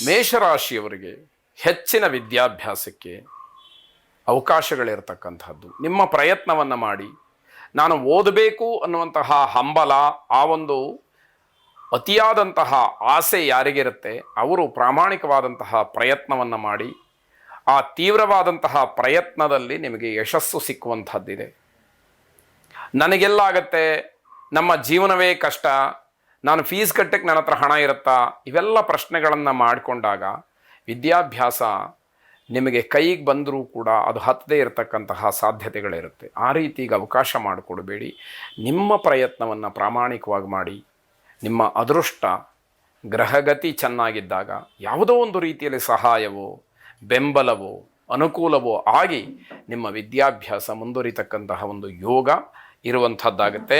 ಮೇಷರಾಶಿಯವರಿಗೆ ಹೆಚ್ಚಿನ ವಿದ್ಯಾಭ್ಯಾಸಕ್ಕೆ ಅವಕಾಶಗಳಿರತಕ್ಕಂಥದ್ದು. ನಿಮ್ಮ ಪ್ರಯತ್ನವನ್ನು ಮಾಡಿ, ನಾನು ಓದಬೇಕು ಅನ್ನುವಂತಹ ಹಂಬಲ, ಆ ಒಂದು ಅತಿಯಾದಂತಹ ಆಸೆ ಯಾರಿಗಿರುತ್ತೆ ಅವರು ಪ್ರಾಮಾಣಿಕವಾದಂತಹ ಪ್ರಯತ್ನವನ್ನು ಮಾಡಿ, ಆ ತೀವ್ರವಾದಂತಹ ಪ್ರಯತ್ನದಲ್ಲಿ ನಿಮಗೆ ಯಶಸ್ಸು ಸಿಕ್ಕುವಂಥದ್ದಿದೆ. ನನಗೆಲ್ಲಾಗತ್ತೆ, ನಮ್ಮ ಜೀವನವೇ ಕಷ್ಟ, ನಾನು ಫೀಸ್ ಕಟ್ಟಕ್ಕೆ ನನ್ನ ಹತ್ರ ಹಣ ಇರುತ್ತಾ, ಇವೆಲ್ಲ ಪ್ರಶ್ನೆಗಳನ್ನು ಮಾಡಿಕೊಂಡಾಗ ವಿದ್ಯಾಭ್ಯಾಸ ನಿಮಗೆ ಕೈಗೆ ಬಂದರೂ ಕೂಡ ಅದು ಹತ್ತದೇ ಇರತಕ್ಕಂತಹ ಸಾಧ್ಯತೆಗಳಿರುತ್ತೆ. ಆ ರೀತಿಗೆ ಅವಕಾಶ ಮಾಡಿಕೊಡಬೇಡಿ. ನಿಮ್ಮ ಪ್ರಯತ್ನವನ್ನು ಪ್ರಾಮಾಣಿಕವಾಗಿ ಮಾಡಿ. ನಿಮ್ಮ ಅದೃಷ್ಟ ಗ್ರಹಗತಿ ಚೆನ್ನಾಗಿದ್ದಾಗ ಯಾವುದೋ ಒಂದು ರೀತಿಯಲ್ಲಿ ಸಹಾಯವೋ ಬೆಂಬಲವೋ ಅನುಕೂಲವೋ ಆಗಿ ನಿಮ್ಮ ವಿದ್ಯಾಭ್ಯಾಸ ಮುಂದುವರಿತಕ್ಕಂತಹ ಒಂದು ಯೋಗ ಇರುವಂಥದ್ದಾಗುತ್ತೆ.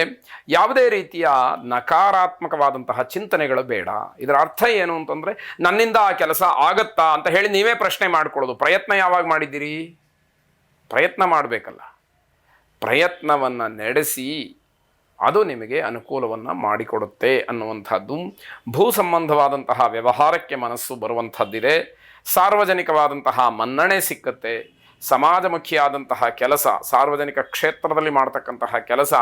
ಯಾವುದೇ ರೀತಿಯ ನಕಾರಾತ್ಮಕವಾದಂತಹ ಚಿಂತನೆಗಳು ಬೇಡ. ಇದರ ಅರ್ಥ ಏನು ಅಂತಂದರೆ, ನನ್ನಿಂದ ಆ ಕೆಲಸ ಆಗತ್ತಾ ಅಂತ ಹೇಳಿ ನೀವೇ ಪ್ರಶ್ನೆ ಮಾಡ್ಕೊಳ್ಳೋದು. ಪ್ರಯತ್ನ ಯಾವಾಗ ಮಾಡಿದ್ದೀರಿ? ಪ್ರಯತ್ನ ಮಾಡಬೇಕಲ್ಲ. ಪ್ರಯತ್ನವನ್ನು ನಡೆಸಿ ಅದು ನಿಮಗೆ ಅನುಕೂಲವನ್ನು ಮಾಡಿಕೊಡುತ್ತೆ ಅನ್ನುವಂಥದ್ದು. ಭೂ ಸಂಬಂಧವಾದಂತಹ ವ್ಯವಹಾರಕ್ಕೆ ಮನಸ್ಸು ಬರುವಂಥದ್ದಿದೆ. ಸಾರ್ವಜನಿಕವಾದಂತಹ ಮನ್ನಣೆ ಸಿಕ್ಕತ್ತೆ. ಸಮಾಜಮುಖಿಯಾದಂತಹ ಕೆಲಸ, ಸಾರ್ವಜನಿಕ ಕ್ಷೇತ್ರದಲ್ಲಿ ಮಾಡ್ತಕ್ಕಂತಹ ಕೆಲಸ,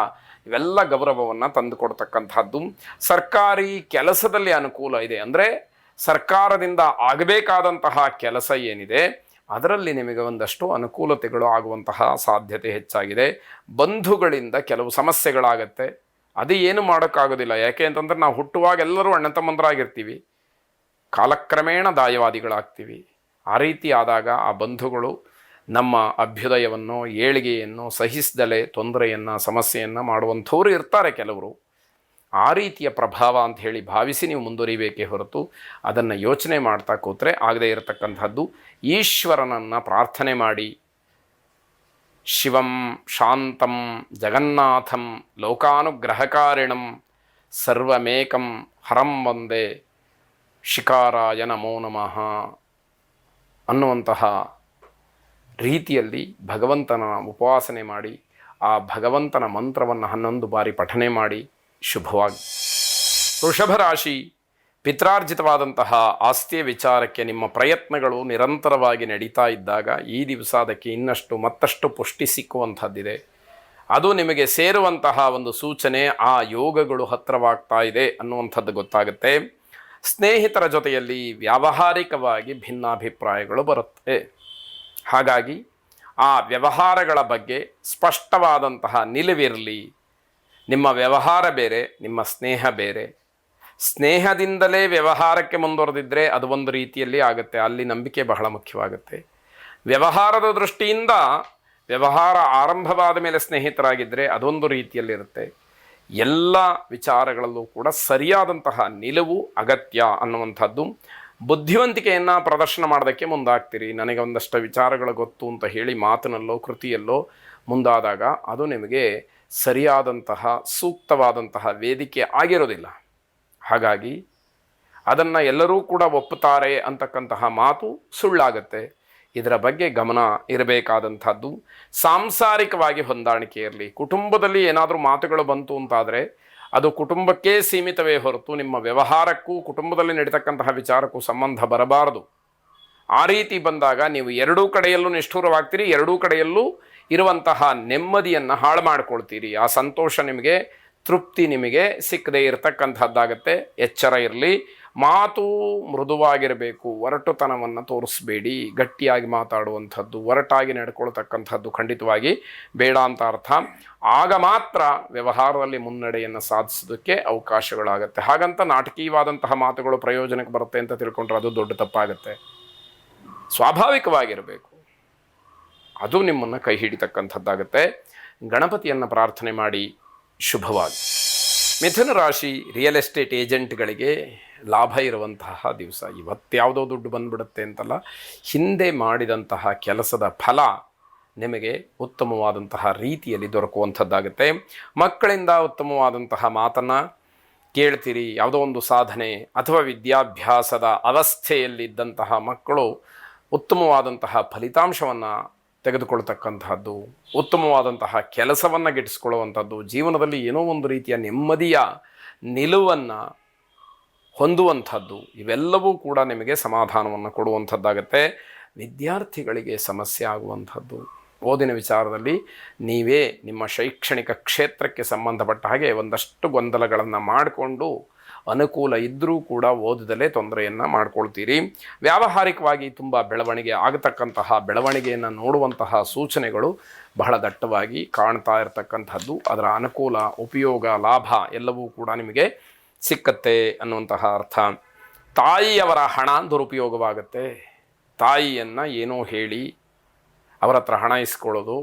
ಇವೆಲ್ಲ ಗೌರವವನ್ನು ತಂದುಕೊಡ್ತಕ್ಕಂಥದ್ದು. ಸರ್ಕಾರಿ ಕೆಲಸದಲ್ಲಿ ಅನುಕೂಲ ಇದೆ. ಅಂದರೆ ಸರ್ಕಾರದಿಂದ ಆಗಬೇಕಾದಂತಹ ಕೆಲಸ ಏನಿದೆ ಅದರಲ್ಲಿ ನಿಮಗೆ ಒಂದಷ್ಟು ಅನುಕೂಲತೆಗಳು ಆಗುವಂತಹ ಸಾಧ್ಯತೆ ಹೆಚ್ಚಾಗಿದೆ. ಬಂಧುಗಳಿಂದ ಕೆಲವು ಸಮಸ್ಯೆಗಳಾಗತ್ತೆ. ಅದು ಏನು ಮಾಡೋಕ್ಕಾಗೋದಿಲ್ಲ. ಯಾಕೆ ಅಂತಂದ್ರೆ ನಾವು ಹುಟ್ಟುವಾಗ ಎಲ್ಲರೂ ಅಣ್ಣ ತಮ್ಮಂದರಾಗಿರ್ತೀವಿ, ಕಾಲಕ್ರಮೇಣ ದಾಯವಾದಿಗಳಾಗ್ತೀವಿ. ಆ ರೀತಿ ಆದಾಗ ಆ ಬಂಧುಗಳು ನಮ್ಮ ಅಭ್ಯುದಯವನ್ನು, ಏಳಿಗೆಯನ್ನು ಸಹಿಸದಲೇ ತೊಂದರೆಯನ್ನು, ಸಮಸ್ಯೆಯನ್ನು ಮಾಡುವಂಥವ್ರು ಇರ್ತಾರೆ ಕೆಲವರು. ಆ ರೀತಿಯ ಪ್ರಭಾವ ಅಂತ ಹೇಳಿ ಭಾವಿಸಿ ನೀವು ಮುಂದುವರಿಬೇಕೇ ಹೊರತು ಅದನ್ನು ಯೋಚನೆ ಮಾಡ್ತಾ ಕೂತ್ರೆ ಆಗದೇ ಇರತಕ್ಕಂಥದ್ದು. ಈಶ್ವರನನ್ನು ಪ್ರಾರ್ಥನೆ ಮಾಡಿ. ಶಿವಂ ಶಾಂತಂ ಜಗನ್ನಾಥಂ ಲೋಕಾನುಗ್ರಹಕಾರಿಣಂ ಸರ್ವಮೇಕಂ ಹರಂ ವಂದೇ ಶಿಕಾರಾಯ ನಮೋ ನಮಃ ಅನ್ನುವಂತಹ ರೀತಿಯಲ್ಲಿ ಭಗವಂತನ ಉಪಾಸನೆ ಮಾಡಿ, ಆ ಭಗವಂತನ ಮಂತ್ರವನ್ನು 11 ಬಾರಿ ಪಠನೆ ಮಾಡಿ. ಶುಭವಾಗಿ. ವೃಷಭ ರಾಶಿ, ಪಿತ್ರಾರ್ಜಿತವಾದಂತಹ ಆಸ್ತಿಯ ವಿಚಾರಕ್ಕೆ ನಿಮ್ಮ ಪ್ರಯತ್ನಗಳು ನಿರಂತರವಾಗಿ ನಡೀತಾ ಇದ್ದಾಗ ಈ ದಿವಸ ಅದಕ್ಕೆ ಇನ್ನಷ್ಟು ಮತ್ತಷ್ಟು ಪುಷ್ಟಿ ಸಿಕ್ಕುವಂಥದ್ದಿದೆ. ಅದು ನಿಮಗೆ ಸೇರುವಂತಹ ಒಂದು ಸೂಚನೆ. ಆ ಯೋಗಗಳು ಹತ್ತಿರವಾಗ್ತಾ ಇದೆ ಅನ್ನುವಂಥದ್ದು ಗೊತ್ತಾಗುತ್ತೆ. ಸ್ನೇಹಿತರ ಜೊತೆಯಲ್ಲಿ ವ್ಯಾವಹಾರಿಕವಾಗಿ ಭಿನ್ನಾಭಿಪ್ರಾಯಗಳು ಬರುತ್ತೆ. ಹಾಗಾಗಿ ಆ ವ್ಯವಹಾರಗಳ ಬಗ್ಗೆ ಸ್ಪಷ್ಟವಾದಂತಹ ನಿಲುವಿರಲಿ. ನಿಮ್ಮ ವ್ಯವಹಾರ ಬೇರೆ, ನಿಮ್ಮ ಸ್ನೇಹ ಬೇರೆ. ಸ್ನೇಹದಿಂದಲೇ ವ್ಯವಹಾರಕ್ಕೆ ಮುಂದುವರೆದಿದ್ದರೆ ಅದು ಒಂದು ರೀತಿಯಲ್ಲಿ ಆಗುತ್ತೆ. ಅಲ್ಲಿ ನಂಬಿಕೆ ಬಹಳ ಮುಖ್ಯವಾಗುತ್ತೆ. ವ್ಯವಹಾರದ ದೃಷ್ಟಿಯಿಂದ ವ್ಯವಹಾರ ಆರಂಭವಾದ ಮೇಲೆ ಸ್ನೇಹಿತರಾಗಿದ್ದರೆ ಅದೊಂದು ರೀತಿಯಲ್ಲಿರುತ್ತೆ. ಎಲ್ಲ ವಿಚಾರಗಳಲ್ಲೂ ಕೂಡ ಸರಿಯಾದಂತಹ ನಿಲುವು ಅಗತ್ಯ ಅನ್ನುವಂಥದ್ದು. ಬುದ್ಧಿವಂತಿಕೆಯನ್ನು ಪ್ರದರ್ಶನ ಮಾಡೋದಕ್ಕೆ ಮುಂದಾಗ್ತೀರಿ. ನನಗೆ ಒಂದಷ್ಟು ವಿಚಾರಗಳು ಗೊತ್ತು ಅಂತ ಹೇಳಿ ಮಾತಿನಲ್ಲೋ ಕೃತಿಯಲ್ಲೋ ಮುಂದಾದಾಗ ಅದು ನಿಮಗೆ ಸರಿಯಾದಂತಹ ಸೂಕ್ತವಾದಂತಹ ವೇದಿಕೆ ಆಗಿರೋದಿಲ್ಲ. ಹಾಗಾಗಿ ಅದನ್ನು ಎಲ್ಲರೂ ಕೂಡ ಒಪ್ಪುತ್ತಾರೆ ಅಂತಕ್ಕಂತಹ ಮಾತು ಸುಳ್ಳಾಗತ್ತೆ. ಇದರ ಬಗ್ಗೆ ಗಮನ ಇರಬೇಕಾದಂಥದ್ದು. ಸಾಂಸಾರಿಕವಾಗಿ ಹೊಂದಾಣಿಕೆ ಇರಲಿ. ಕುಟುಂಬದಲ್ಲಿ ಏನಾದರೂ ಮಾತುಗಳು ಬಂತು ಅಂತಾದರೆ ಅದು ಕುಟುಂಬಕ್ಕೇ ಸೀಮಿತವೇ ಹೊರತು ನಿಮ್ಮ ವ್ಯವಹಾರಕ್ಕೂ ಕುಟುಂಬದಲ್ಲಿ ನಡೀತಕ್ಕಂತಹ ವಿಚಾರಕ್ಕೂ ಸಂಬಂಧ ಬರಬಾರದು. ಆ ರೀತಿ ಬಂದಾಗ ನೀವು ಎರಡೂ ಕಡೆಯಲ್ಲೂ ನಿಷ್ಠುರವಾಗ್ತೀರಿ. ಎರಡೂ ಕಡೆಯಲ್ಲೂ ಇರುವಂತಹ ನೆಮ್ಮದಿಯನ್ನು ಹಾಳು ಮಾಡಿಕೊಳ್ತೀರಿ. ಆ ಸಂತೋಷ ನಿಮಗೆ, ತೃಪ್ತಿ ನಿಮಗೆ ಸಿಕ್ಕದೇ ಇರತಕ್ಕಂಥದ್ದಾಗತ್ತೆ. ಎಚ್ಚರ ಇರಲಿ. ಮಾತು ಮೃದುವಾಗಿರಬೇಕು. ಒರಟುತನವನ್ನು ತೋರಿಸಬೇಡಿ. ಗಟ್ಟಿಯಾಗಿ ಮಾತಾಡುವಂಥದ್ದು, ಒರಟಾಗಿ ನಡ್ಕೊಳ್ತಕ್ಕಂಥದ್ದು ಖಂಡಿತವಾಗಿ ಬೇಡ ಅಂತ ಅರ್ಥ. ಆಗ ಮಾತ್ರ ವ್ಯವಹಾರದಲ್ಲಿ ಮುನ್ನಡೆಯನ್ನು ಸಾಧಿಸೋದಕ್ಕೆ ಅವಕಾಶಗಳಾಗತ್ತೆ. ಹಾಗಂತ ನಾಟಕೀಯವಾದಂತಹ ಮಾತುಗಳು ಪ್ರಯೋಜನಕ್ಕೆ ಬರುತ್ತೆ ಅಂತ ತಿಳ್ಕೊಂಡ್ರೆ ಅದು ದೊಡ್ಡ ತಪ್ಪಾಗತ್ತೆ. ಸ್ವಾಭಾವಿಕವಾಗಿರಬೇಕು. ಅದು ನಿಮ್ಮನ್ನು ಕೈ ಹಿಡಿತಕ್ಕಂಥದ್ದಾಗತ್ತೆ. ಗಣಪತಿಯನ್ನು ಪ್ರಾರ್ಥನೆ ಮಾಡಿ. ಶುಭವಾಗಿ. ಮಿಥುನ ರಾಶಿ, ರಿಯಲ್ ಎಸ್ಟೇಟ್ ಏಜೆಂಟ್ಗಳಿಗೆ ಲಾಭ ಇರುವಂತಹ ದಿವಸ. ಇವತ್ತ್ಯಾವುದೋ ದುಡ್ಡು ಬಂದುಬಿಡುತ್ತೆ ಅಂತಲ್ಲ, ಹಿಂದೆ ಮಾಡಿದಂತಹ ಕೆಲಸದ ಫಲ ನಿಮಗೆ ಉತ್ತಮವಾದಂತಹ ರೀತಿಯಲ್ಲಿ ದೊರಕುವಂಥದ್ದಾಗುತ್ತೆ. ಮಕ್ಕಳಿಂದ ಉತ್ತಮವಾದಂತಹ ಮಾತನ್ನು ಕೇಳ್ತೀರಿ. ಯಾವುದೋ ಒಂದು ಸಾಧನೆ ಅಥವಾ ವಿದ್ಯಾಭ್ಯಾಸದ ಅವಸ್ಥೆಯಲ್ಲಿದ್ದಂತಹ ಮಕ್ಕಳು ಉತ್ತಮವಾದಂತಹ ಫಲಿತಾಂಶವನ್ನು ತೆಗೆದುಕೊಳ್ತಕ್ಕಂತಹದ್ದು, ಉತ್ತಮವಾದಂತಹ ಕೆಲಸವನ್ನು ಗಿಟ್ಟಿಸ್ಕೊಳ್ಳುವಂಥದ್ದು, ಜೀವನದಲ್ಲಿ ಏನೋ ಒಂದು ರೀತಿಯ ನೆಮ್ಮದಿಯ ನಿಲುವನ್ನು ಹೊಂದುವಂಥದ್ದು ಇವೆಲ್ಲವೂ ಕೂಡ ನಿಮಗೆ ಸಮಾಧಾನವನ್ನು ಕೊಡುವಂಥದ್ದಾಗತ್ತೆ. ವಿದ್ಯಾರ್ಥಿಗಳಿಗೆ ಸಮಸ್ಯೆ ಆಗುವಂಥದ್ದು ಓದಿನ ವಿಚಾರದಲ್ಲಿ ನೀವೇ ನಿಮ್ಮ ಶೈಕ್ಷಣಿಕ ಕ್ಷೇತ್ರಕ್ಕೆ ಸಂಬಂಧಪಟ್ಟ ಹಾಗೆ ಒಂದಷ್ಟು ಗೊಂದಲಗಳನ್ನು ಮಾಡಿಕೊಂಡು ಅನುಕೂಲ ಇದ್ದರೂ ಕೂಡ ಓದದಲ್ಲೇ ತೊಂದರೆಯನ್ನು ಮಾಡ್ಕೊಳ್ತೀರಿ. ವ್ಯಾವಹಾರಿಕವಾಗಿ ತುಂಬ ಬೆಳವಣಿಗೆ ಆಗತಕ್ಕಂತಹ ಬೆಳವಣಿಗೆಯನ್ನು ನೋಡುವಂತಹ ಸೂಚನೆಗಳು ಬಹಳ ದಟ್ಟವಾಗಿ ಕಾಣ್ತಾ ಇರತಕ್ಕಂಥದ್ದು. ಅದರ ಅನುಕೂಲ, ಉಪಯೋಗ, ಲಾಭ ಎಲ್ಲವೂ ಕೂಡ ನಿಮಗೆ ಸಿಕ್ಕತ್ತೆ ಅನ್ನುವಂತಹ ಅರ್ಥ. ತಾಯಿಯವರ ಹಣ ದುರುಪಯೋಗವಾಗುತ್ತೆ. ತಾಯಿಯನ್ನು ಏನೋ ಹೇಳಿ ಅವರ ಹತ್ರ ಹಣ ಇಸ್ಕೊಳ್ಳೋದು,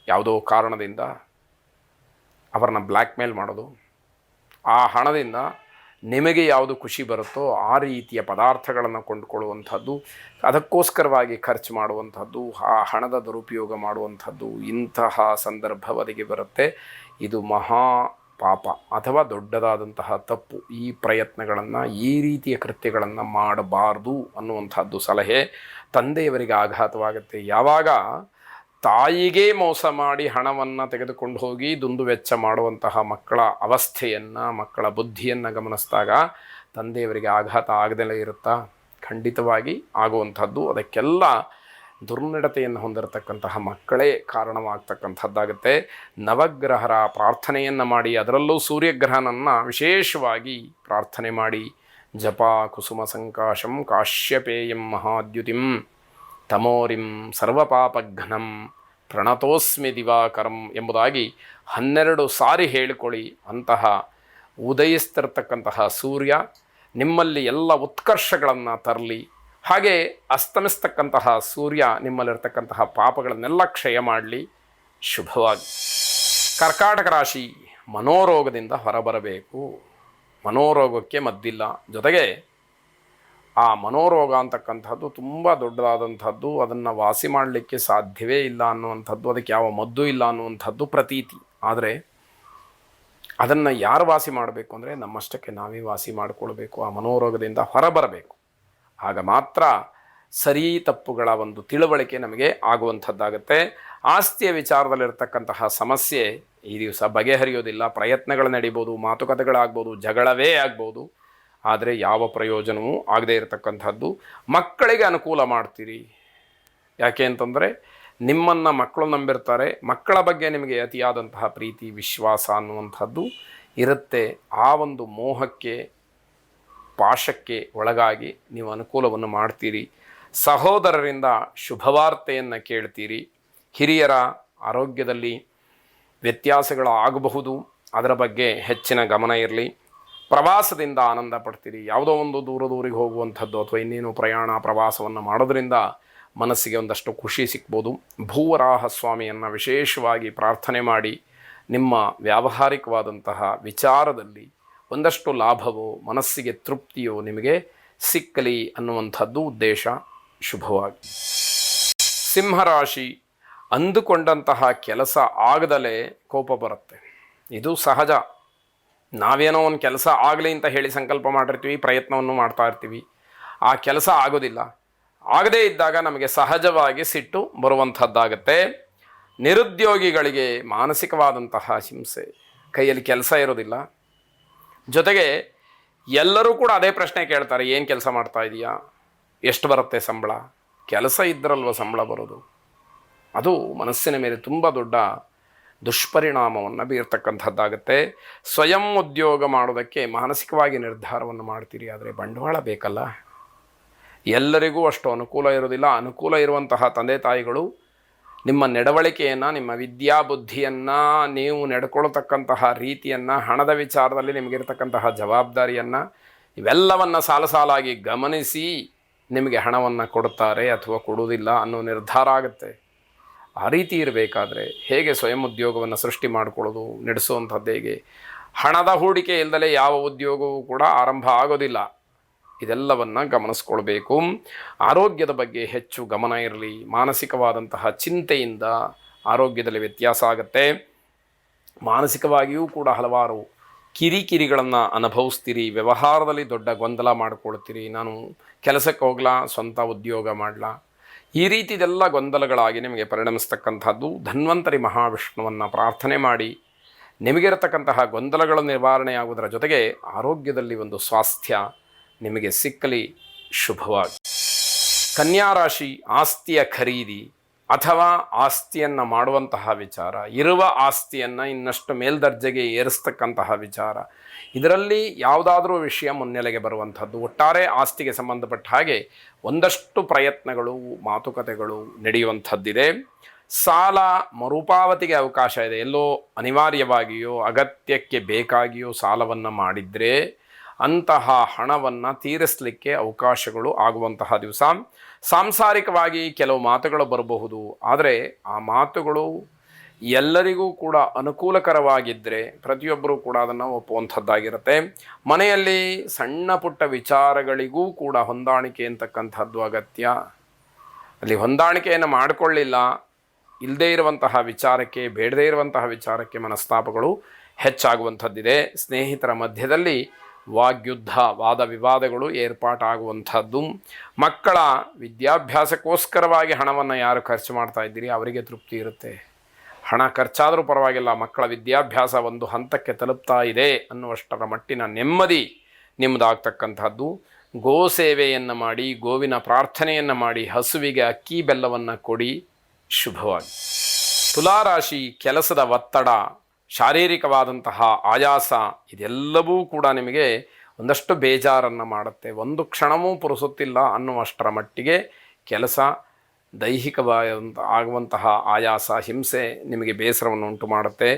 ಯಾವುದೋ ಕಾರಣದಿಂದ ಅವರನ್ನ ಬ್ಲ್ಯಾಕ್ ಮೇಲ್ ಮಾಡೋದು, ಆ ಹಣದಿಂದ ನಿಮಗೆ ಯಾವುದು ಖುಷಿ ಬರುತ್ತೋ ಆ ರೀತಿಯ ಪದಾರ್ಥಗಳನ್ನು ಕೊಂಡುಕೊಳ್ಳುವಂಥದ್ದು, ಅದಕ್ಕೋಸ್ಕರವಾಗಿ ಖರ್ಚು ಮಾಡುವಂಥದ್ದು, ಆ ಹಣದ ದುರುಪಯೋಗ ಮಾಡುವಂಥದ್ದು, ಇಂತಹ ಸಂದರ್ಭ ಒದಗಿ ಬರುತ್ತೆ. ಇದು ಮಹಾ ಪಾಪ ಅಥವಾ ದೊಡ್ಡದಾದಂತಹ ತಪ್ಪು. ಈ ಪ್ರಯತ್ನಗಳನ್ನು, ಈ ರೀತಿಯ ಕೃತ್ಯಗಳನ್ನು ಮಾಡಬಾರ್ದು ಅನ್ನುವಂಥದ್ದು ಸಲಹೆ. ತಂದೆಯವರಿಗೆ ಆಘಾತವಾಗುತ್ತೆ. ಯಾವಾಗ ತಾಯಿಗೆ ಮೋಸ ಮಾಡಿ ಹಣವನ್ನು ತೆಗೆದುಕೊಂಡು ಹೋಗಿ ದುಂದುವೆಚ್ಚ ಮಾಡುವಂತಹ ಮಕ್ಕಳ ಅವಸ್ಥೆಯನ್ನು, ಮಕ್ಕಳ ಬುದ್ಧಿಯನ್ನು ಗಮನಿಸಿದಾಗ ತಂದೆಯವರಿಗೆ ಆಘಾತ ಆಗದಲ್ಲೇ ಇರುತ್ತಾ? ಖಂಡಿತವಾಗಿ ಆಗುವಂಥದ್ದು. ಅದಕ್ಕೆಲ್ಲ ದುರ್ನಡತೆಯನ್ನು ಹೊಂದಿರತಕ್ಕಂತಹ ಮಕ್ಕಳೇ ಕಾರಣವಾಗ್ತಕ್ಕಂಥದ್ದಾಗುತ್ತೆ. ನವಗ್ರಹರ ಪ್ರಾರ್ಥನೆಯನ್ನು ಮಾಡಿ, ಅದರಲ್ಲೂ ಸೂರ್ಯಗ್ರಹನನ್ನು ವಿಶೇಷವಾಗಿ ಪ್ರಾರ್ಥನೆ ಮಾಡಿ, ಜಪ ಕುಸುಮ ಸಂಕಾಶಂ ಕಾಶ್ಯಪೇಯಂ ಮಹಾದ್ಯುತಿಂ ತಮೋರಿಂ ಸರ್ವಪಾಪಘ್ನಂ ಪ್ರಣತೋಸ್ಮಿ ದಿವಾಕರಂ ಎಂಬುದಾಗಿ 12 ಸಾರಿ ಹೇಳಿಕೊಳ್ಳಿ. ಅಂತಹ ಉದಯಿಸ್ತಿರ್ತಕ್ಕಂತಹ ಸೂರ್ಯ ನಿಮ್ಮಲ್ಲಿ ಎಲ್ಲ ಉತ್ಕರ್ಷಗಳನ್ನು ತರಲಿ. ಹಾಗೆ ಅಸ್ತಮಿಸ್ತಕ್ಕಂತಹ ಸೂರ್ಯ ನಿಮ್ಮಲ್ಲಿರ್ತಕ್ಕಂತಹ ಪಾಪಗಳನ್ನೆಲ್ಲ ಕ್ಷಯ ಮಾಡಲಿ. ಶುಭವಾಗಿ. ಕರ್ಕಾಟಕ ರಾಶಿ ಮನೋರೋಗದಿಂದ ಹೊರಬರಬೇಕು. ಮನೋರೋಗಕ್ಕೆ ಮದ್ದಿಲ್ಲ. ಜೊತೆಗೆ ಆ ಮನೋರೋಗ ಅಂತಕ್ಕಂಥದ್ದು ತುಂಬ ದೊಡ್ಡದಾದಂಥದ್ದು. ಅದನ್ನು ವಾಸಿ ಮಾಡಲಿಕ್ಕೆ ಸಾಧ್ಯವೇ ಇಲ್ಲ ಅನ್ನುವಂಥದ್ದು, ಅದಕ್ಕೆ ಯಾವ ಮದ್ದು ಇಲ್ಲ ಅನ್ನುವಂಥದ್ದು ಪ್ರತೀತಿ. ಆದರೆ ಅದನ್ನು ಯಾರು ವಾಸಿ ಮಾಡಬೇಕು ಅಂದರೆ ನಮ್ಮಷ್ಟಕ್ಕೆ ನಾವೇ ವಾಸಿ ಮಾಡಿಕೊಳ್ಬೇಕು. ಆ ಮನೋರೋಗದಿಂದ ಹೊರಬರಬೇಕು. ಆಗ ಮಾತ್ರ ಸರಿ ತಪ್ಪುಗಳ ಒಂದು ತಿಳುವಳಿಕೆ ನಮಗೆ ಆಗುವಂಥದ್ದಾಗುತ್ತೆ. ಆಸ್ತಿಯ ವಿಚಾರದಲ್ಲಿರ್ತಕ್ಕಂತಹ ಸಮಸ್ಯೆ ಈ ದಿವಸ ಬಗೆಹರಿಯೋದಿಲ್ಲ. ಪ್ರಯತ್ನಗಳು ನಡೀಬೋದು, ಮಾತುಕತೆಗಳಾಗ್ಬೋದು, ಜಗಳವೇ ಆಗ್ಬೋದು, ಆದರೆ ಯಾವ ಪ್ರಯೋಜನವೂ ಆಗದೇ ಇರತಕ್ಕಂಥದ್ದು. ಮಕ್ಕಳಿಗೆ ಅನುಕೂಲ ಮಾಡ್ತೀರಿ. ಯಾಕೆ ಅಂತಂದರೆ ನಿಮ್ಮನ್ನು ಮಕ್ಕಳು ನಂಬಿರ್ತಾರೆ. ಮಕ್ಕಳ ಬಗ್ಗೆ ನಿಮಗೆ ಅತಿಯಾದಂತಹ ಪ್ರೀತಿ, ವಿಶ್ವಾಸ ಅನ್ನುವಂಥದ್ದು ಇರುತ್ತೆ. ಆ ಒಂದು ಮೋಹಕ್ಕೆ, ಪಾಶಕ್ಕೆ ಒಳಗಾಗಿ ನೀವು ಅನುಕೂಲವನ್ನು ಮಾಡ್ತೀರಿ. ಸಹೋದರರಿಂದ ಶುಭವಾರ್ತೆಯನ್ನು ಕೇಳ್ತೀರಿ. ಹಿರಿಯರ ಆರೋಗ್ಯದಲ್ಲಿ ವ್ಯತ್ಯಾಸಗಳು ಆಗಬಹುದು, ಅದರ ಬಗ್ಗೆ ಹೆಚ್ಚಿನ ಗಮನ ಇರಲಿ. ಪ್ರವಾಸದಿಂದ ಆನಂದ ಪಡ್ತೀರಿ. ಯಾವುದೋ ಒಂದು ದೂರಿಗೆ ಹೋಗುವಂಥದ್ದು ಅಥವಾ ಇನ್ನೇನು ಪ್ರಯಾಣ ಪ್ರವಾಸವನ್ನು ಮಾಡೋದ್ರಿಂದ ಮನಸ್ಸಿಗೆ ಒಂದಷ್ಟು ಖುಷಿ ಸಿಗ್ಬೋದು. ಭೂವರಾಹ ಸ್ವಾಮಿಯನ್ನು ವಿಶೇಷವಾಗಿ ಪ್ರಾರ್ಥನೆ ಮಾಡಿ ನಿಮ್ಮ ವ್ಯಾವಹಾರಿಕವಾದಂತಹ ವಿಚಾರದಲ್ಲಿ ಒಂದಷ್ಟು ಲಾಭವೋ ಮನಸ್ಸಿಗೆ ತೃಪ್ತಿಯೋ ನಿಮಗೆ ಸಿಕ್ಕಲಿ ಅನ್ನುವಂಥದ್ದು ಉದ್ದೇಶ. ಶುಭವಾಗಿ. ಸಿಂಹರಾಶಿ ಅಂದುಕೊಂಡಂತಹ ಕೆಲಸ ಆಗದಲೇ ಕೋಪ ಬರುತ್ತೆ. ಇದು ಸಹಜ. ನಾವೇನೋ ಒಂದು ಕೆಲಸ ಆಗಲಿ ಅಂತ ಹೇಳಿ ಸಂಕಲ್ಪ ಮಾಡಿರ್ತೀವಿ, ಪ್ರಯತ್ನವನ್ನು ಮಾಡ್ತಾ ಇರ್ತೀವಿ. ಆ ಕೆಲಸ ಆಗೋದಿಲ್ಲ. ಆಗದೇ ಇದ್ದಾಗ ನಮಗೆ ಸಹಜವಾಗಿ ಸಿಟ್ಟು ಬರುವಂಥದ್ದಾಗತ್ತೆ. ನಿರುದ್ಯೋಗಿಗಳಿಗೆ ಮಾನಸಿಕವಾದಂತಹ ಹಿಂಸೆ. ಕೈಯಲ್ಲಿ ಕೆಲಸ ಇರೋದಿಲ್ಲ. ಜೊತೆಗೆ ಎಲ್ಲರೂ ಕೂಡ ಅದೇ ಪ್ರಶ್ನೆ ಕೇಳ್ತಾರೆ, ಏನು ಕೆಲಸ ಮಾಡ್ತಾ ಇದೀಯಾ, ಎಷ್ಟು ಬರುತ್ತೆ ಸಂಬಳ? ಕೆಲಸ ಇದ್ದರಲ್ವ ಸಂಬಳ ಬರೋದು. ಅದು ಮನಸ್ಸಿನ ಮೇಲೆ ತುಂಬ ದೊಡ್ಡ ದುಷ್ಪರಿಣಾಮವನ್ನು ಬೀರ್ತಕ್ಕಂಥದ್ದಾಗುತ್ತೆ. ಸ್ವಯಂ ಉದ್ಯೋಗ ಮಾಡೋದಕ್ಕೆ ಮಾನಸಿಕವಾಗಿ ನಿರ್ಧಾರವನ್ನು ಮಾಡ್ತೀರಿ. ಆದರೆ ಬಂಡವಾಳ ಬೇಕಲ್ಲ. ಎಲ್ಲರಿಗೂ ಅಷ್ಟು ಅನುಕೂಲ ಇರೋದಿಲ್ಲ. ಅನುಕೂಲ ಇರುವಂತಹ ತಂದೆ ತಾಯಿಗಳು ನಿಮ್ಮ ನಡವಳಿಕೆಯನ್ನು, ನಿಮ್ಮ ವಿದ್ಯಾಬುದ್ಧಿಯನ್ನು, ನೀವು ನಡ್ಕೊಳ್ತಕ್ಕಂತಹ ರೀತಿಯನ್ನು, ಹಣದ ವಿಚಾರದಲ್ಲಿ ನಿಮಗಿರ್ತಕ್ಕಂತಹ ಜವಾಬ್ದಾರಿಯನ್ನು ಇವೆಲ್ಲವನ್ನು ಸಾಲಾಗಿ ಗಮನಿಸಿ ನಿಮಗೆ ಹಣವನ್ನು ಕೊಡ್ತಾರೆ ಅಥವಾ ಕೊಡುವುದಿಲ್ಲ ಅನ್ನೋ ನಿರ್ಧಾರ ಆಗುತ್ತೆ. ಆ ರೀತಿ ಇರಬೇಕಾದ್ರೆ ಹೇಗೆ ಸ್ವಯಂ ಉದ್ಯೋಗವನ್ನು ಸೃಷ್ಟಿ ಮಾಡಿಕೊಳ್ಳೋದು, ನಡೆಸುವಂಥದ್ದು ಹೇಗೆ? ಹಣದ ಹೂಡಿಕೆ ಇಲ್ಲದಲೇ ಯಾವ ಉದ್ಯೋಗವೂ ಕೂಡ ಆರಂಭ ಆಗೋದಿಲ್ಲ. ಇದೆಲ್ಲವನ್ನು ಗಮನಿಸ್ಕೊಳ್ಬೇಕು. ಆರೋಗ್ಯದ ಬಗ್ಗೆ ಹೆಚ್ಚು ಗಮನ ಇರಲಿ. ಮಾನಸಿಕವಾದಂತಹ ಚಿಂತೆಯಿಂದ ಆರೋಗ್ಯದಲ್ಲಿ ವ್ಯತ್ಯಾಸ ಆಗುತ್ತೆ. ಮಾನಸಿಕವಾಗಿಯೂ ಕೂಡ ಹಲವಾರು ಕಿರಿಕಿರಿಗಳನ್ನು ಅನುಭವಿಸ್ತೀರಿ. ವ್ಯವಹಾರದಲ್ಲಿ ದೊಡ್ಡ ಗೊಂದಲ ಮಾಡ್ಕೊಳ್ತೀರಿ. ನಾನು ಕೆಲಸಕ್ಕೆ ಹೋಗ್ಲಾ, ಸ್ವಂತ ಉದ್ಯೋಗ ಮಾಡಲಾ, ಈ ರೀತಿದೆಲ್ಲ ಗೊಂದಲಗಳಾಗಿ ನಿಮಗೆ ಪರಿಣಮಿಸ್ತಕ್ಕಂಥದ್ದು. ಧನ್ವಂತರಿ ಮಹಾವಿಷ್ಣುವನ್ನು ಪ್ರಾರ್ಥನೆ ಮಾಡಿ ನಿಮಗಿರತಕ್ಕಂತಹ ಗೊಂದಲಗಳ ನಿವಾರಣೆಯಾಗುವುದರ ಜೊತೆಗೆ ಆರೋಗ್ಯದಲ್ಲಿ ಒಂದು ಸ್ವಾಸ್ಥ್ಯ, ನಿಮಗೆ ಸಿಕ್ಕಲಿ ಶುಭವಾಗಿ. ಕನ್ಯಾ ರಾಶಿ ಆಸ್ತಿಯ ಖರೀದಿ ಅಥವಾ ಆಸ್ತಿಯನ್ನು ಮಾಡುವಂತಹ ವಿಚಾರ, ಇರುವ ಆಸ್ತಿಯನ್ನು ಇನ್ನಷ್ಟು ಮೇಲ್ದರ್ಜೆಗೆ ಏರಿಸ್ತಕ್ಕಂತಹ ವಿಚಾರ, ಇದರಲ್ಲಿ ಯಾವುದಾದ್ರೂ ವಿಷಯ ಮುನ್ನೆಲೆಗೆ ಬರುವಂಥದ್ದು. ಒಟ್ಟಾರೆ ಆಸ್ತಿಗೆ ಸಂಬಂಧಪಟ್ಟ ಹಾಗೆ ಒಂದಷ್ಟು ಪ್ರಯತ್ನಗಳು, ಮಾತುಕತೆಗಳು ನಡೆಯುವಂಥದ್ದಿದೆ. ಸಾಲ ಮರುಪಾವತಿಗೆ ಅವಕಾಶ ಇದೆ. ಎಲ್ಲೋ ಅನಿವಾರ್ಯವಾಗಿಯೋ ಅಗತ್ಯಕ್ಕೆ ಬೇಕಾಗಿಯೋ ಸಾಲವನ್ನು ಮಾಡಿದರೆ ಅಂತಹ ಹಣವನ್ನು ತೀರಿಸಲಿಕ್ಕೆ ಅವಕಾಶಗಳು ಆಗುವಂತಹ ದಿವಸ. ಸಾಂಸಾರಿಕವಾಗಿ ಕೆಲವು ಮಾತುಗಳು ಬರಬಹುದು, ಆದರೆ ಆ ಮಾತುಗಳು ಎಲ್ಲರಿಗೂ ಕೂಡ ಅನುಕೂಲಕರವಾಗಿದ್ದರೆ ಪ್ರತಿಯೊಬ್ಬರೂ ಕೂಡ ಅದನ್ನು ಒಪ್ಪುವಂಥದ್ದಾಗಿರುತ್ತೆ. ಮನೆಯಲ್ಲಿ ಸಣ್ಣ ಪುಟ್ಟ ವಿಚಾರಗಳಿಗೂ ಕೂಡ ಹೊಂದಾಣಿಕೆ ಅಂತಕ್ಕಂಥದ್ದು ಅಗತ್ಯ. ಅಲ್ಲಿ ಹೊಂದಾಣಿಕೆಯನ್ನು ಮಾಡಿಕೊಳ್ಳಿಲ್ಲ, ಇಲ್ಲದೇ ಇರುವಂತಹ ವಿಚಾರಕ್ಕೆ, ಬೇಡದೇ ಇರುವಂತಹ ವಿಚಾರಕ್ಕೆ ಮನಸ್ತಾಪಗಳು ಹೆಚ್ಚಾಗುವಂಥದ್ದಿದೆ. ಸ್ನೇಹಿತರ ಮಧ್ಯದಲ್ಲಿ ವಾಗ್ಯುದ್ಧ, ವಾದ ವಿವಾದಗಳು ಏರ್ಪಾಟಾಗುವಂಥದ್ದು. ಮಕ್ಕಳ ವಿದ್ಯಾಭ್ಯಾಸಕ್ಕೋಸ್ಕರವಾಗಿ ಹಣವನ್ನು ಯಾರು ಖರ್ಚು ಮಾಡ್ತಾ ಇದ್ದೀರಿ ಅವರಿಗೆ ತೃಪ್ತಿ ಇರುತ್ತೆ. ಹಣ ಖರ್ಚಾದರೂ ಪರವಾಗಿಲ್ಲ, ಮಕ್ಕಳ ವಿದ್ಯಾಭ್ಯಾಸ ಒಂದು ಹಂತಕ್ಕೆ ತಲುಪ್ತಾ ಇದೆ ಅನ್ನುವಷ್ಟರ ಮಟ್ಟಿನ ನೆಮ್ಮದಿ ನಿಮ್ಮದಾಗ್ತಕ್ಕಂಥದ್ದು. ಗೋ ಸೇವೆಯನ್ನು ಮಾಡಿ, ಗೋವಿನ ಪ್ರಾರ್ಥನೆಯನ್ನು ಮಾಡಿ, ಹಸುವಿಗೆ ಅಕ್ಕಿ ಬೆಲ್ಲವನ್ನು ಕೊಡಿ, ಶುಭವಾಗಿ. ತುಲಾರಾಶಿ ಕೆಲಸದ ಒತ್ತಡ, ಶಾರೀರಿಕವಾದಂತಹ ಆಯಾಸ, ಇದೆಲ್ಲವೂ ಕೂಡ ನಿಮಗೆ ಒಂದಷ್ಟು ಬೇಜಾರನ್ನು ಮಾಡುತ್ತೆ. ಒಂದು ಕ್ಷಣವೂ ಪುರುಸುತ್ತಿಲ್ಲ ಅನ್ನುವಷ್ಟರ ಮಟ್ಟಿಗೆ ಕೆಲಸ, ಆಗುವಂತಹ ಆಯಾಸ, ಹಿಂಸೆ ನಿಮಗೆ ಬೇಸರವನ್ನು ಉಂಟು ಮಾಡುತ್ತೆ.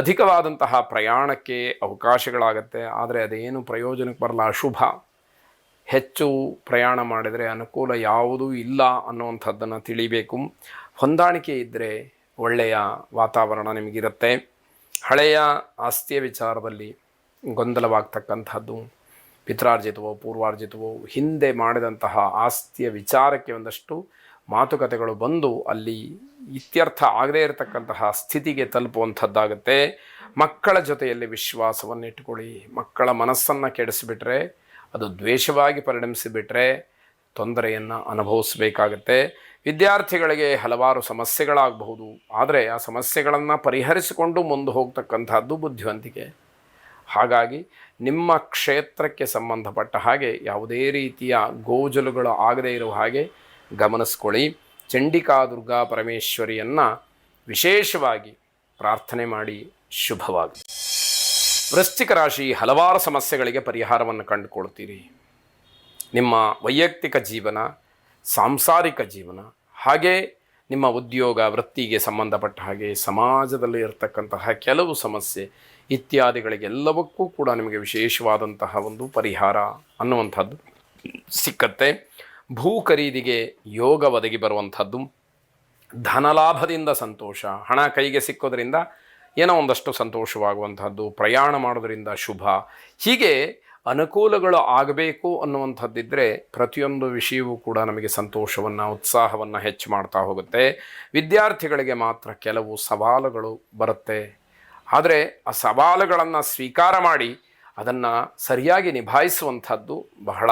ಅಧಿಕವಾದಂತಹ ಪ್ರಯಾಣಕ್ಕೆ ಅವಕಾಶಗಳಾಗುತ್ತೆ, ಆದರೆ ಅದೇನು ಪ್ರಯೋಜನಕ್ಕೆ ಬರಲ್ಲ, ಅಶುಭ. ಹೆಚ್ಚು ಪ್ರಯಾಣ ಮಾಡಿದರೆ ಅನುಕೂಲ ಯಾವುದೂ ಇಲ್ಲ ಅನ್ನುವಂಥದ್ದನ್ನು ತಿಳಿಬೇಕು. ಹೊಂದಾಣಿಕೆ ಇದ್ದರೆ ಒಳ್ಳೆಯ ವಾತಾವರಣ ನಿಮಗಿರುತ್ತೆ. ಹಳೆಯ ಆಸ್ತಿಯ ವಿಚಾರದಲ್ಲಿ ಗೊಂದಲವಾಗ್ತಕ್ಕಂಥದ್ದು, ಪಿತ್ರಾರ್ಜಿತವೋ ಪೂರ್ವಾರ್ಜಿತವೋ ಹಿಂದೆ ಮಾಡಿದಂತಹ ಆಸ್ತಿಯ ವಿಚಾರಕ್ಕೆ ಒಂದಷ್ಟು ಮಾತುಕತೆಗಳು ಬಂದು ಅಲ್ಲಿ ಇತ್ಯರ್ಥ ಆಗದೇ ಇರತಕ್ಕಂತಹ ಸ್ಥಿತಿಗೆ ತಲುಪುವಂಥದ್ದಾಗುತ್ತೆ. ಮಕ್ಕಳ ಜೊತೆಯಲ್ಲಿ ವಿಶ್ವಾಸವನ್ನು ಇಟ್ಟುಕೊಳ್ಳಿ. ಮಕ್ಕಳ ಮನಸ್ಸನ್ನು ಕೆಡಿಸಿಬಿಟ್ರೆ, ಅದು ದ್ವೇಷವಾಗಿ ಪರಿಣಮಿಸಿಬಿಟ್ರೆ ತೊಂದರೆಯನ್ನು ಅನುಭವಿಸಬೇಕಾಗತ್ತೆ. ವಿದ್ಯಾರ್ಥಿಗಳಿಗೆ ಹಲವಾರು ಸಮಸ್ಯೆಗಳಾಗಬಹುದು, ಆದರೆ ಆ ಸಮಸ್ಯೆಗಳನ್ನು ಪರಿಹರಿಸಿಕೊಂಡು ಮುಂದೆ ಹೋಗ್ತಕ್ಕಂಥದ್ದು ಬುದ್ಧಿವಂತಿಕೆ. ಹಾಗಾಗಿ ನಿಮ್ಮ ಕ್ಷೇತ್ರಕ್ಕೆ ಸಂಬಂಧಪಟ್ಟ ಹಾಗೆ ಯಾವುದೇ ರೀತಿಯ ಗೋಜಲುಗಳು ಆಗದೇ ಇರುವ ಹಾಗೆ ಗಮನಿಸ್ಕೊಳ್ಳಿ. ಚಂಡಿಕಾ ದುರ್ಗಾ ಪರಮೇಶ್ವರಿಯನ್ನು ವಿಶೇಷವಾಗಿ ಪ್ರಾರ್ಥನೆ ಮಾಡಿ, ಶುಭವಾಗಿ. ವೃಶ್ಚಿಕ ರಾಶಿ ಹಲವಾರು ಸಮಸ್ಯೆಗಳಿಗೆ ಪರಿಹಾರವನ್ನು ಕಂಡುಕೊಳ್ತೀರಿ. ನಿಮ್ಮ ವೈಯಕ್ತಿಕ ಜೀವನ, ಸಾಂಸಾರಿಕ ಜೀವನ, ಹಾಗೆ ನಿಮ್ಮ ಉದ್ಯೋಗ ವೃತ್ತಿಗೆ ಸಂಬಂಧಪಟ್ಟ ಹಾಗೆ ಸಮಾಜದಲ್ಲಿ ಇರತಕ್ಕಂತಹ ಕೆಲವು ಸಮಸ್ಯೆ ಇತ್ಯಾದಿಗಳಿಗೆಲ್ಲವಕ್ಕೂ ಕೂಡ ನಿಮಗೆ ವಿಶೇಷವಾದಂತಹ ಒಂದು ಪರಿಹಾರ ಅನ್ನುವಂಥದ್ದು ಸಿಕ್ಕತ್ತೆ. ಭೂ ಖರೀದಿಗೆ ಯೋಗ ಒದಗಿ ಬರುವಂಥದ್ದು, ಧನಲಾಭದಿಂದ ಸಂತೋಷ, ಹಣ ಕೈಗೆ ಸಿಕ್ಕೋದ್ರಿಂದ ಏನೋ ಒಂದಷ್ಟು ಸಂತೋಷವಾಗುವಂಥದ್ದು, ಪ್ರಯಾಣ ಮಾಡೋದರಿಂದ ಶುಭ. ಹೀಗೆ ಅನುಕೂಲಗಳು ಆಗಬೇಕು ಅನ್ನುವಂಥದ್ದಿದ್ದರೆ ಪ್ರತಿಯೊಂದು ವಿಷಯವೂ ಕೂಡ ನಮಗೆ ಸಂತೋಷವನ್ನು, ಉತ್ಸಾಹವನ್ನು ಹೆಚ್ಚು ಮಾಡ್ತಾ ಹೋಗುತ್ತೆ. ವಿದ್ಯಾರ್ಥಿಗಳಿಗೆ ಮಾತ್ರ ಕೆಲವು ಸವಾಲುಗಳು ಬರುತ್ತೆ, ಆದರೆ ಆ ಸವಾಲುಗಳನ್ನು ಸ್ವೀಕಾರ ಮಾಡಿ ಅದನ್ನು ಸರಿಯಾಗಿ ನಿಭಾಯಿಸುವಂಥದ್ದು ಬಹಳ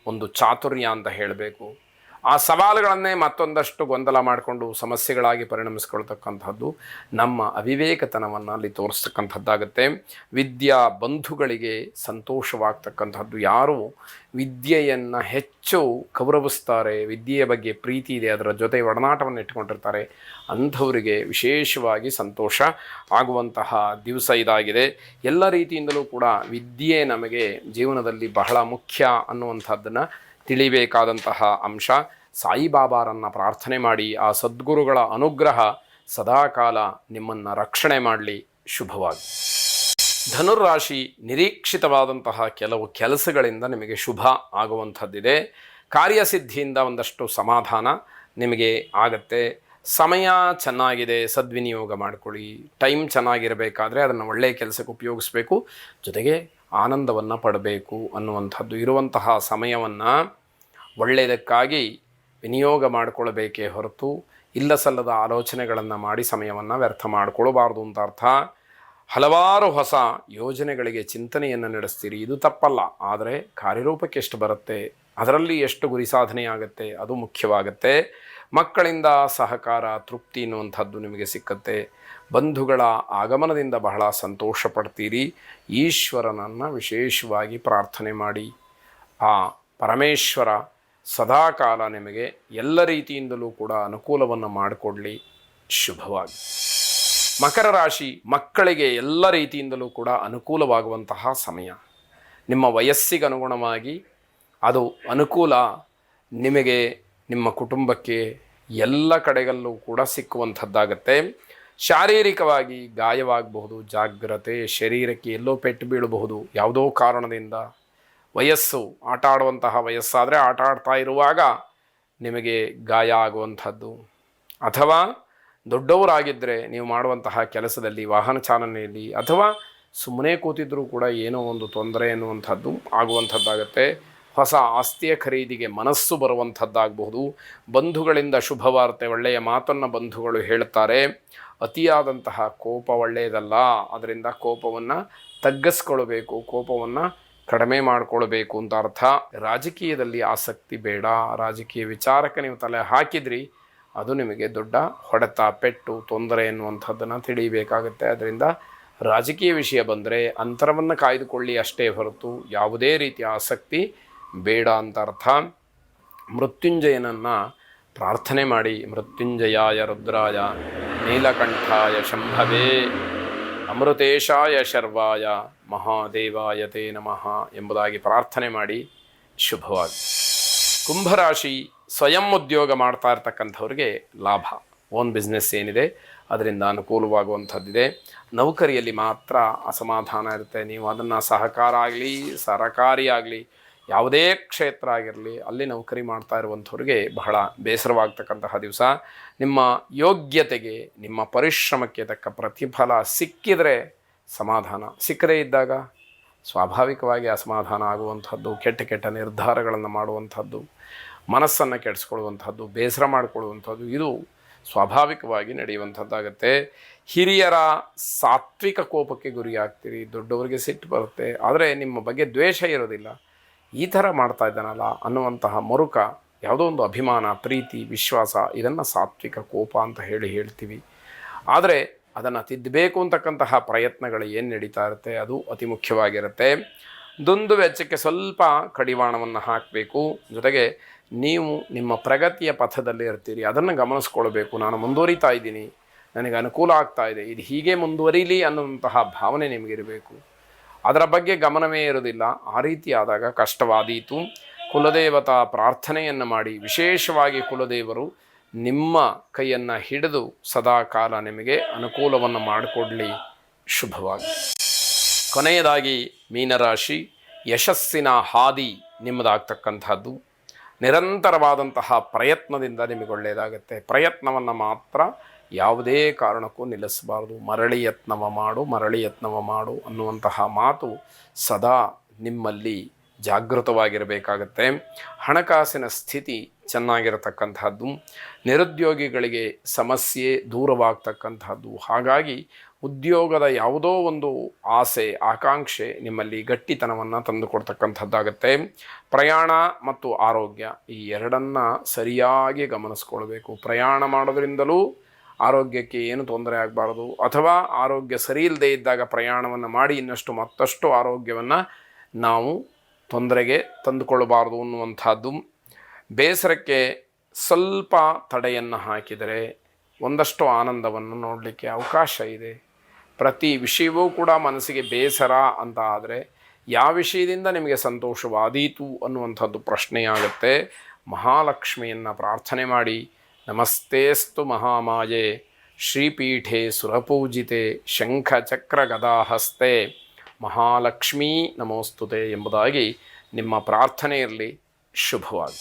ಒಂದು ಚಾತುರ್ಯ ಅಂತ ಹೇಳಬೇಕು. ಆ ಸವಾಲುಗಳನ್ನೇ ಮತ್ತೊಂದಷ್ಟು ಗೊಂದಲ ಮಾಡಿಕೊಂಡು ಸಮಸ್ಯೆಗಳಾಗಿ ಪರಿಣಮಿಸ್ಕೊಳ್ತಕ್ಕಂಥದ್ದು ನಮ್ಮ ಅವಿವೇಕತನವನ್ನು ಅಲ್ಲಿ ತೋರಿಸ್ತಕ್ಕಂಥದ್ದಾಗುತ್ತೆ. ವಿದ್ಯಾ ಬಂಧುಗಳಿಗೆ ಸಂತೋಷವಾಗ್ತಕ್ಕಂಥದ್ದು, ಯಾರು ವಿದ್ಯೆಯನ್ನು ಹೆಚ್ಚು ಗೌರವಿಸ್ತಾರೆ, ವಿದ್ಯೆಯ ಬಗ್ಗೆ ಪ್ರೀತಿ ಇದೆ, ಅದರ ಜೊತೆ ಒಡನಾಟವನ್ನು ಇಟ್ಕೊಂಡಿರ್ತಾರೆ, ಅಂಥವರಿಗೆ ವಿಶೇಷವಾಗಿ ಸಂತೋಷ ಆಗುವಂತಹ ದಿವಸ ಇದಾಗಿದೆ. ಎಲ್ಲ ರೀತಿಯಿಂದಲೂ ಕೂಡ ವಿದ್ಯೆ ನಮಗೆ ಜೀವನದಲ್ಲಿ ಬಹಳ ಮುಖ್ಯ ಅನ್ನುವಂಥದ್ದನ್ನು ತಿಳಿಬೇಕಾದಂತಹ ಅಂಶ. ಸಾಯಿಬಾಬಾರನ್ನು ಪ್ರಾರ್ಥನೆ ಮಾಡಿ, ಆ ಸದ್ಗುರುಗಳ ಅನುಗ್ರಹ ಸದಾಕಾಲ ನಿಮ್ಮನ್ನು ರಕ್ಷಣೆ ಮಾಡಲಿ, ಶುಭವಾಗಿ. ಧನುರ್ರಾಶಿ ನಿರೀಕ್ಷಿತವಾದಂತಹ ಕೆಲವು ಕೆಲಸಗಳಿಂದ ನಿಮಗೆ ಶುಭ ಆಗುವಂಥದ್ದಿದೆ. ಕಾರ್ಯಸಿದ್ಧಿಯಿಂದ ಒಂದಷ್ಟು ಸಮಾಧಾನ ನಿಮಗೆ ಆಗತ್ತೆ. ಸಮಯ ಚೆನ್ನಾಗಿದೆ, ಸದ್ವಿನಿಯೋಗ ಮಾಡಿಕೊಳ್ಳಿ. ಟೈಮ್ ಚೆನ್ನಾಗಿರಬೇಕಾದ್ರೆ ಅದನ್ನು ಒಳ್ಳೆಯ ಕೆಲಸಕ್ಕೆ ಉಪಯೋಗಿಸ್ಬೇಕು, ಜೊತೆಗೆ ಆನಂದವನ್ನು ಪಡಬೇಕು ಅನ್ನುವಂಥದ್ದು. ಇರುವಂತಹ ಸಮಯವನ್ನು ಒಳ್ಳೆಯದಕ್ಕಾಗಿ ವಿನಿಯೋಗ ಮಾಡಿಕೊಳ್ಬೇಕೇ ಹೊರತು ಇಲ್ಲ ಸಲ್ಲದ ಆಲೋಚನೆಗಳನ್ನು ಮಾಡಿ ಸಮಯವನ್ನು ವ್ಯರ್ಥ ಮಾಡಿಕೊಳ್ಬಾರ್ದು ಅಂತ ಅರ್ಥ. ಹಲವಾರು ಹೊಸ ಯೋಜನೆಗಳಿಗೆ ಚಿಂತನೆಯನ್ನು ನಡೆಸ್ತೀರಿ, ಇದು ತಪ್ಪಲ್ಲ, ಆದರೆ ಕಾರ್ಯರೂಪಕ್ಕೆ ಎಷ್ಟು ಬರುತ್ತೆ, ಅದರಲ್ಲಿ ಎಷ್ಟು ಗುರಿ ಸಾಧನೆ ಆಗುತ್ತೆ, ಅದು ಮುಖ್ಯವಾಗುತ್ತೆ. ಮಕ್ಕಳಿಂದ ಸಹಕಾರ, ತೃಪ್ತಿ ಅನ್ನುವಂಥದ್ದು ನಿಮಗೆ ಸಿಕ್ಕತ್ತೆ. ಬಂಧುಗಳ ಆಗಮನದಿಂದ ಬಹಳ ಸಂತೋಷ ಪಡ್ತೀರಿ. ಈಶ್ವರನನ್ನು ವಿಶೇಷವಾಗಿ ಪ್ರಾರ್ಥನೆ ಮಾಡಿ, ಆ ಪರಮೇಶ್ವರ ಸದಾಕಾಲ ನಿಮಗೆ ಎಲ್ಲ ರೀತಿಯಿಂದಲೂ ಕೂಡ ಅನುಕೂಲವನ್ನು ಮಾಡಿಕೊಡಲಿ. ಶುಭವಾಗಿ. ಮಕರ ರಾಶಿ ಮಕ್ಕಳಿಗೆ ಎಲ್ಲ ರೀತಿಯಿಂದಲೂ ಕೂಡ ಅನುಕೂಲವಾಗುವಂತಹ ಸಮಯ. ನಿಮ್ಮ ವಯಸ್ಸಿಗೆ ಅನುಗುಣವಾಗಿ ಅದು ಅನುಕೂಲ ನಿಮಗೆ, ನಿಮ್ಮ ಕುಟುಂಬಕ್ಕೆ ಎಲ್ಲ ಕಡೆಗಲ್ಲೂ ಕೂಡ ಸಿಕ್ಕುವಂಥದ್ದಾಗತ್ತೆ. ಶಾರೀರಿಕವಾಗಿ ಗಾಯವಾಗಬಹುದು, ಜಾಗ್ರತೆ. ಶರೀರಕ್ಕೆ ಎಲ್ಲೋ ಪೆಟ್ಟು ಬೀಳಬಹುದು ಯಾವುದೋ ಕಾರಣದಿಂದ. ವಯಸ್ಸು ಆಟ ಆಡುವಂತಹ ವಯಸ್ಸಾದರೆ ಆಟ ಆಡ್ತಾ ಇರುವಾಗ ನಿಮಗೆ ಗಾಯ ಆಗುವಂಥದ್ದು, ಅಥವಾ ದೊಡ್ಡವರಾಗಿದ್ದರೆ ನೀವು ಮಾಡುವಂತಹ ಕೆಲಸದಲ್ಲಿ, ವಾಹನ ಚಾಲನೆಯಲ್ಲಿ, ಅಥವಾ ಸುಮ್ಮನೆ ಕೂತಿದ್ದರೂ ಕೂಡ ಏನೋ ಒಂದು ತೊಂದರೆ ಎನ್ನುವಂಥದ್ದು ಆಗುವಂಥದ್ದಾಗತ್ತೆ. ಹೊಸ ಆಸ್ತಿಯ ಖರೀದಿಗೆ ಮನಸ್ಸು ಬರುವಂಥದ್ದಾಗಬಹುದು. ಬಂಧುಗಳಿಂದ ಶುಭವಾರ್ತೆ, ಒಳ್ಳೆಯ ಮಾತನ್ನು ಬಂಧುಗಳು ಹೇಳ್ತಾರೆ. ಅತಿಯಾದಂತಹ ಕೋಪ ಒಳ್ಳೆಯದಲ್ಲ. ಅದರಿಂದ ಕೋಪವನ್ನು ತಗ್ಗಿಸ್ಕೊಳ್ಬೇಕು, ಕೋಪವನ್ನು ಕಡಿಮೆ ಮಾಡಿಕೊಳ್ಬೇಕು ಅಂತ ಅರ್ಥ. ರಾಜಕೀಯದಲ್ಲಿ ಆಸಕ್ತಿ ಬೇಡ. ರಾಜಕೀಯ ವಿಚಾರಕ್ಕೆ ನೀವು ತಲೆ ಹಾಕಿದ್ರಿ, ಅದು ನಿಮಗೆ ದೊಡ್ಡ ಹೊಡೆತ, ಪೆಟ್ಟು, ತೊಂದರೆ ಎನ್ನುವಂಥದ್ದನ್ನು ತಿಳಿಯಬೇಕಾಗುತ್ತೆ. ಅದರಿಂದ ರಾಜಕೀಯ ವಿಷಯ ಬಂದರೆ ಅಂತರವನ್ನು ಕಾಯ್ದುಕೊಳ್ಳಿ ಅಷ್ಟೇ ಹೊರತು ಯಾವುದೇ ರೀತಿಯ ಆಸಕ್ತಿ ಬೇಡ ಅಂತ ಅರ್ಥ. ಮೃತ್ಯುಂಜಯನನ್ನು ಪ್ರಾರ್ಥನೆ ಮಾಡಿ. ಮೃತ್ಯುಂಜಯಾಯ ರುದ್ರಾಯ ನೀಲಕಂಠಾಯ ಶಂಭವೇ ಅಮೃತೇಶಾಯ ಶರ್ವಾಯ ಮಹಾದೇವಾಯ ತೇ ನಮಃ ಎಂಬುದಾಗಿ ಪ್ರಾರ್ಥನೆ ಮಾಡಿ. ಶುಭವಾಗಿ. ಕುಂಭರಾಶಿ ಸ್ವಯಂ ಉದ್ಯೋಗ ಮಾಡ್ತಾ ಇರ್ತಕ್ಕಂಥವ್ರಿಗೆ ಲಾಭ. ಓನ್ ಬಿಸ್ನೆಸ್ ಏನಿದೆ ಅದರಿಂದ ಅನುಕೂಲವಾಗುವಂಥದ್ದಿದೆ. ನೌಕರಿಯಲ್ಲಿ ಮಾತ್ರ ಅಸಮಾಧಾನ ಇರುತ್ತೆ. ನೀವು ಅದನ್ನು ಸಹಕಾರ ಆಗಲಿ, ಸರಕಾರಿ ಆಗಲಿ, ಯಾವುದೇ ಕ್ಷೇತ್ರ ಆಗಿರಲಿ, ಅಲ್ಲಿ ನೌಕರಿ ಮಾಡ್ತಾ ಇರುವಂಥವ್ರಿಗೆ ಬಹಳ ಬೇಸರವಾಗ್ತಕ್ಕಂತಹ ದಿವಸ. ನಿಮ್ಮ ಯೋಗ್ಯತೆಗೆ, ನಿಮ್ಮ ಪರಿಶ್ರಮಕ್ಕೆ ತಕ್ಕ ಪ್ರತಿಫಲ ಸಿಕ್ಕಿದರೆ ಸಮಾಧಾನ, ಸಿಕ್ಕದೇ ಇದ್ದಾಗ ಸ್ವಾಭಾವಿಕವಾಗಿ ಅಸಮಾಧಾನ ಆಗುವಂಥದ್ದು, ಕೆಟ್ಟ ಕೆಟ್ಟ ನಿರ್ಧಾರಗಳನ್ನು ಮಾಡುವಂಥದ್ದು, ಮನಸ್ಸನ್ನು ಕೆಡಿಸ್ಕೊಳ್ಳುವಂಥದ್ದು, ಬೇಸರ ಮಾಡಿಕೊಳ್ಳುವಂಥದ್ದು, ಇದು ಸ್ವಾಭಾವಿಕವಾಗಿ ನಡೆಯುವಂಥದ್ದಾಗತ್ತೆ. ಹಿರಿಯರ ಸಾತ್ವಿಕ ಕೋಪಕ್ಕೆ ಗುರಿಯಾಗ್ತೀರಿ. ದೊಡ್ಡವರಿಗೆ ಸಿಟ್ಟು ಬರುತ್ತೆ, ಆದರೆ ನಿಮ್ಮ ಬಗ್ಗೆ ದ್ವೇಷ ಇರೋದಿಲ್ಲ. ಈ ಥರ ಮಾಡ್ತಾ ಇದ್ದಾನಲ್ಲ ಅನ್ನುವಂತಹ ಮರುಕ, ಯಾವುದೋ ಒಂದು ಅಭಿಮಾನ, ಪ್ರೀತಿ, ವಿಶ್ವಾಸ, ಇದನ್ನು ಸಾತ್ವಿಕ ಕೋಪ ಅಂತ ಹೇಳ್ತೀವಿ. ಆದರೆ ಅದನ್ನು ತಿದ್ದಬೇಕು ಅಂತಕ್ಕಂತಹ ಪ್ರಯತ್ನಗಳು ಏನು ನಡೀತಾ ಇರುತ್ತೆ ಅದು ಅತಿ ಮುಖ್ಯವಾಗಿರುತ್ತೆ. ದುಂದು ವೆಚ್ಚಕ್ಕೆ ಸ್ವಲ್ಪ ಕಡಿವಾಣವನ್ನು ಹಾಕಬೇಕು. ಜೊತೆಗೆ ನೀವು ನಿಮ್ಮ ಪ್ರಗತಿಯ ಪಥದಲ್ಲಿ ಇರ್ತೀರಿ, ಅದನ್ನು ಗಮನಿಸ್ಕೊಳ್ಬೇಕು. ನಾನು ಮುಂದುವರಿತಾ ಇದ್ದೀನಿ, ನನಗೆ ಅನುಕೂಲ ಆಗ್ತಾ ಇದೆ, ಇದು ಹೀಗೆ ಮುಂದುವರಿಲಿ ಅನ್ನುವಂತಹ ಭಾವನೆ ನಿಮಗಿರಬೇಕು. ಅದರ ಬಗ್ಗೆ ಗಮನವೇ ಇರೋದಿಲ್ಲ. ಆ ರೀತಿ ಆದಾಗ ಕಷ್ಟವಾದೀತು. ಕುಲದೇವತಾ ಪ್ರಾರ್ಥನೆಯನ್ನು ಮಾಡಿ. ವಿಶೇಷವಾಗಿ ಕುಲದೇವರು ನಿಮ್ಮ ಕೈಯನ್ನು ಹಿಡಿದು ಸದಾಕಾಲ ನಿಮಗೆ ಅನುಕೂಲವನ್ನು ಮಾಡಿಕೊಡಲಿ. ಶುಭವಾಗಿ. ಕೊನೆಯದಾಗಿ ಮೀನರಾಶಿ, ಯಶಸ್ಸಿನ ಹಾದಿ ನಿಮ್ಮದಾಗ್ತಕ್ಕಂಥದ್ದು. ನಿರಂತರವಾದಂತಹ ಪ್ರಯತ್ನದಿಂದ ನಿಮಗೆ ಒಳ್ಳೆಯದಾಗುತ್ತೆ. ಪ್ರಯತ್ನವನ್ನು ಮಾತ್ರ ಯಾವುದೇ ಕಾರಣಕ್ಕೂ ನಿಲ್ಲಿಸಬಾರ್ದು. ಮರಳಿ ಯತ್ನವ ಮಾಡು ಅನ್ನುವಂತಹ ಮಾತು ಸದಾ ನಿಮ್ಮಲ್ಲಿ ಜಾಗೃತವಾಗಿರಬೇಕಾಗತ್ತೆ. ಹಣಕಾಸಿನ ಸ್ಥಿತಿ ಚೆನ್ನಾಗಿರತಕ್ಕಂಥದ್ದು. ನಿರುದ್ಯೋಗಿಗಳಿಗೆ ಸಮಸ್ಯೆ ದೂರವಾಗ್ತಕ್ಕಂಥದ್ದು. ಹಾಗಾಗಿ ಉದ್ಯೋಗದ ಯಾವುದೋ ಒಂದು ಆಸೆ, ಆಕಾಂಕ್ಷೆ ನಿಮ್ಮಲ್ಲಿ ಗಟ್ಟಿತನವನ್ನು ತಂದುಕೊಡ್ತಕ್ಕಂಥದ್ದಾಗತ್ತೆ. ಪ್ರಯಾಣ ಮತ್ತು ಆರೋಗ್ಯ ಈ ಎರಡನ್ನು ಸರಿಯಾಗಿ ಗಮನಿಸ್ಕೊಳ್ಬೇಕು. ಪ್ರಯಾಣ ಮಾಡೋದ್ರಿಂದಲೂ ಆರೋಗ್ಯಕ್ಕೆ ಏನು ತೊಂದರೆ ಆಗಬಾರ್ದು, ಅಥವಾ ಆರೋಗ್ಯ ಸರಿ ಇಲ್ಲದೆ ಇದ್ದಾಗ ಪ್ರಯಾಣವನ್ನು ಮಾಡಿ ಮತ್ತಷ್ಟು ಆರೋಗ್ಯವನ್ನು ನಾವು ತೊಂದರೆಗೆ ತಂದುಕೊಳ್ಳಬಾರ್ದು ಅನ್ನುವಂಥದ್ದು. ಬೇಸರಕ್ಕೆ ಸ್ವಲ್ಪ ತಡೆಯನ್ನು ಹಾಕಿದರೆ ಒಂದಷ್ಟು ಆನಂದವನ್ನು ನೋಡಲಿಕ್ಕೆ ಅವಕಾಶ ಇದೆ. ಪ್ರತಿ ವಿಷಯವೂ ಕೂಡ ಮನಸ್ಸಿಗೆ ಬೇಸರ ಅಂತ ಆದರೆ ಯಾವ ವಿಷಯದಿಂದ ನಿಮಗೆ ಸಂತೋಷವಾದೀತು ಅನ್ನುವಂಥದ್ದು ಪ್ರಶ್ನೆಯಾಗುತ್ತೆ. ಮಹಾಲಕ್ಷ್ಮಿಯನ್ನು ಪ್ರಾರ್ಥನೆ ಮಾಡಿ. ನಮಸ್ತೇಸ್ತು ಮಹಾಮಾಯೆ ಶ್ರೀಪೀಠೆ ಸುರಪೂಜಿತೆ ಶಂಖಚಕ್ರ ಗದಾಹಸ್ತೆ ಮಹಾಲಕ್ಷ್ಮೀ ನಮೋಸ್ತುತೆ ಎಂಬುದಾಗಿ ನಿಮ್ಮ ಪ್ರಾರ್ಥನೆ ಇರಲಿ. ಶುಭವಾಗಿ.